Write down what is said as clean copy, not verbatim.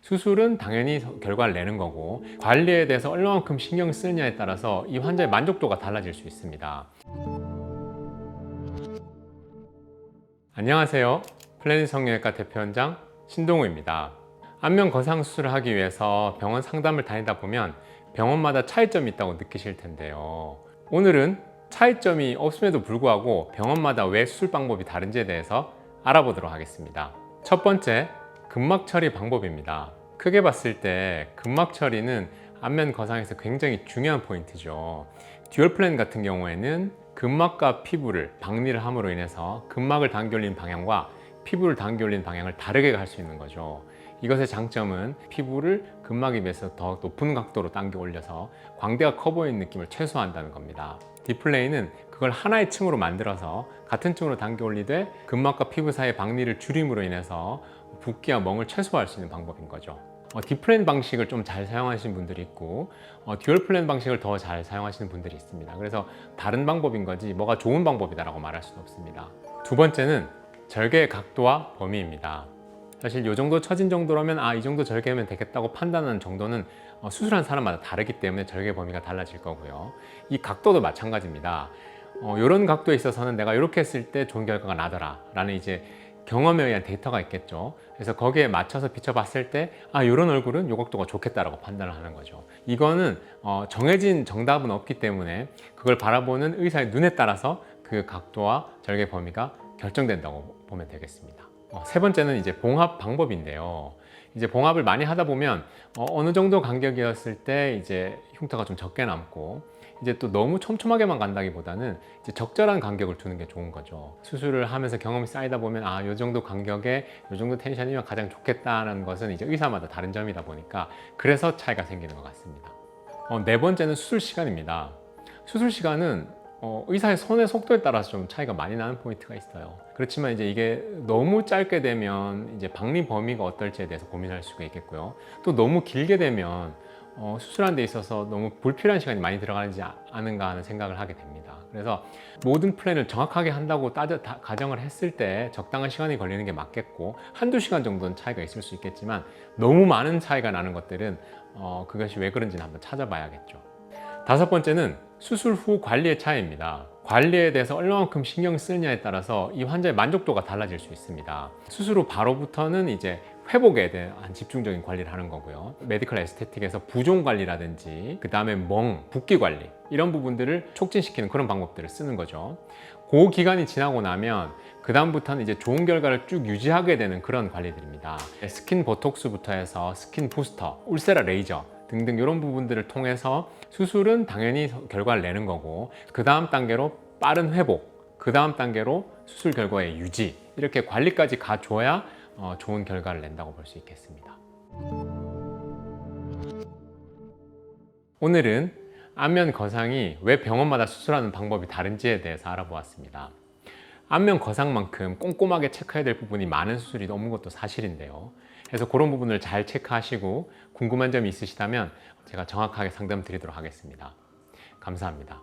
수술은 당연히 결과를 내는 거고 관리에 대해서 얼마만큼 신경 쓰느냐에 따라서 이 환자의 만족도가 달라질 수 있습니다. 안녕하세요. 플래닛 성형외과 대표원장 신동우입니다. 안면 거상 수술을 하기 위해서 병원 상담을 다니다 보면 병원마다 차이점이 있다고 느끼실 텐데요. 오늘은 차이점이 없음에도 불구하고 병원마다 왜 수술 방법이 다른지에 대해서 알아보도록 하겠습니다. 첫 번째, 근막 처리 방법입니다. 크게 봤을 때 근막 처리는 안면 거상에서 굉장히 중요한 포인트죠. 듀얼 플랜 같은 경우에는 근막과 피부를 박리를 함으로 인해서 근막을 당겨 올리는 방향과 피부를 당겨 올리는 방향을 다르게 할 수 있는 거죠. 이것의 장점은 피부를 근막에 비해서 더 높은 각도로 당겨 올려서 광대가 커 보이는 느낌을 최소화한다는 겁니다. 디플레이는 그걸 하나의 층으로 만들어서 같은 층으로 당겨 올리되 근막과 피부 사이의 박리를 줄임으로 인해서 붓기와 멍을 최소화할 수 있는 방법인 거죠. 디플랜 방식을 좀 잘 사용하시는 분들이 있고 듀얼 플랜 방식을 더 잘 사용하시는 분들이 있습니다. 그래서 다른 방법인 거지 뭐가 좋은 방법이다라고 말할 수는 없습니다. 두 번째는 절개의 각도와 범위입니다. 사실 이 정도 처진 정도라면 이 정도 절개하면 되겠다고 판단하는 정도는 수술한 사람마다 다르기 때문에 절개 범위가 달라질 거고요. 이 각도도 마찬가지입니다. 이런 각도에 있어서는 내가 이렇게 했을 때 좋은 결과가 나더라 라는 이제 경험에 의한 데이터가 있겠죠. 그래서 거기에 맞춰서 비춰봤을 때 이런 얼굴은 이 각도가 좋겠다라고 판단을 하는 거죠. 이거는 정해진 정답은 없기 때문에 그걸 바라보는 의사의 눈에 따라서 그 각도와 절개 범위가 결정된다고 보면 되겠습니다. 세 번째는 이제 봉합 방법인데요. 이제 봉합을 많이 하다 보면 어느 정도 간격이었을 때 이제 흉터가 좀 적게 남고 이제 또 너무 촘촘하게만 간다기보다는 이제 적절한 간격을 두는 게 좋은 거죠. 수술을 하면서 경험이 쌓이다 보면 이 정도 간격에 이 정도 텐션이면 가장 좋겠다는 것은 이제 의사마다 다른 점이다 보니까 그래서 차이가 생기는 것 같습니다. 네 번째는 수술 시간입니다. 수술 시간은 의사의 손의 속도에 따라서 좀 차이가 많이 나는 포인트가 있어요. 그렇지만 이제 이게 너무 짧게 되면 이제 박리 범위가 어떨지에 대해서 고민할 수가 있겠고요. 또 너무 길게 되면 수술하는 데 있어서 너무 불필요한 시간이 많이 들어가지 않은가 하는 생각을 하게 됩니다. 그래서 모든 플랜을 정확하게 한다고 가정을 했을 때 적당한 시간이 걸리는 게 맞겠고 한두 시간 정도는 차이가 있을 수 있겠지만 너무 많은 차이가 나는 것들은 그것이 왜 그런지는 한번 찾아봐야겠죠. 다섯 번째는 수술 후 관리의 차이입니다. 관리에 대해서 얼마만큼 신경 쓰느냐에 따라서 이 환자의 만족도가 달라질 수 있습니다. 수술 후 바로부터는 이제 회복에 대한 집중적인 관리를 하는 거고요. 메디컬 에스테틱에서 부종 관리라든지 그 다음에 멍, 붓기 관리 이런 부분들을 촉진시키는 그런 방법들을 쓰는 거죠. 그 기간이 지나고 나면 그 다음부터는 이제 좋은 결과를 쭉 유지하게 되는 그런 관리들입니다. 스킨 보톡스부터 해서 스킨 부스터, 울세라 레이저 등등 이런 부분들을 통해서 수술은 당연히 결과를 내는 거고 그 다음 단계로 빠른 회복, 그 다음 단계로 수술 결과의 유지 이렇게 관리까지 가줘야 좋은 결과를 낸다고 볼 수 있겠습니다. 오늘은 안면 거상이 왜 병원마다 수술하는 방법이 다른지에 대해서 알아보았습니다. 안면 거상만큼 꼼꼼하게 체크해야 될 부분이 많은 수술이 없는 것도 사실인데요. 그래서 그런 부분을 잘 체크하시고 궁금한 점이 있으시다면 제가 정확하게 상담 드리도록 하겠습니다. 감사합니다.